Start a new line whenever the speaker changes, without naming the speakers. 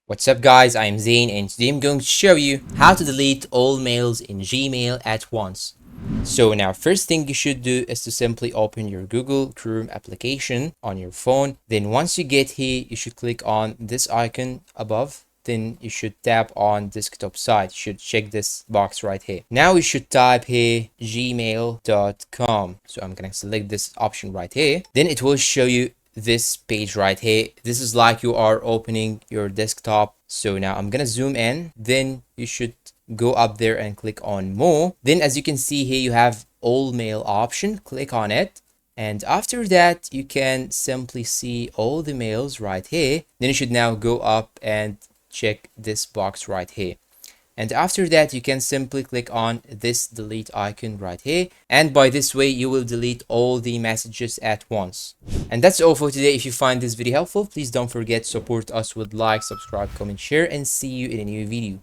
What's up guys, I'm Zain and today I'm going to show you how to delete all mails in Gmail at once. So now first thing you should do is to simply open your Google Chrome application on your phone. Then once you get here, you should click on this icon above. Then you should tap on desktop side. You should check this box right here. Now you should type here gmail.com. So I'm gonna select this option right here. Then it will show you this page right here. This is like you are opening your desktop. So now I'm gonna zoom in. Then you should go up there and click on more. Then as you can see here, you have all mail option. Click on it. And after that, you can simply see all the mails right here. Then you should now go up and check this box right here. And after that, you can simply click on this delete icon right here. And by this way, you will delete all the messages at once. And that's all for today. If you find this video helpful, please don't forget to support us with like, subscribe, comment, share, and see you in a new video.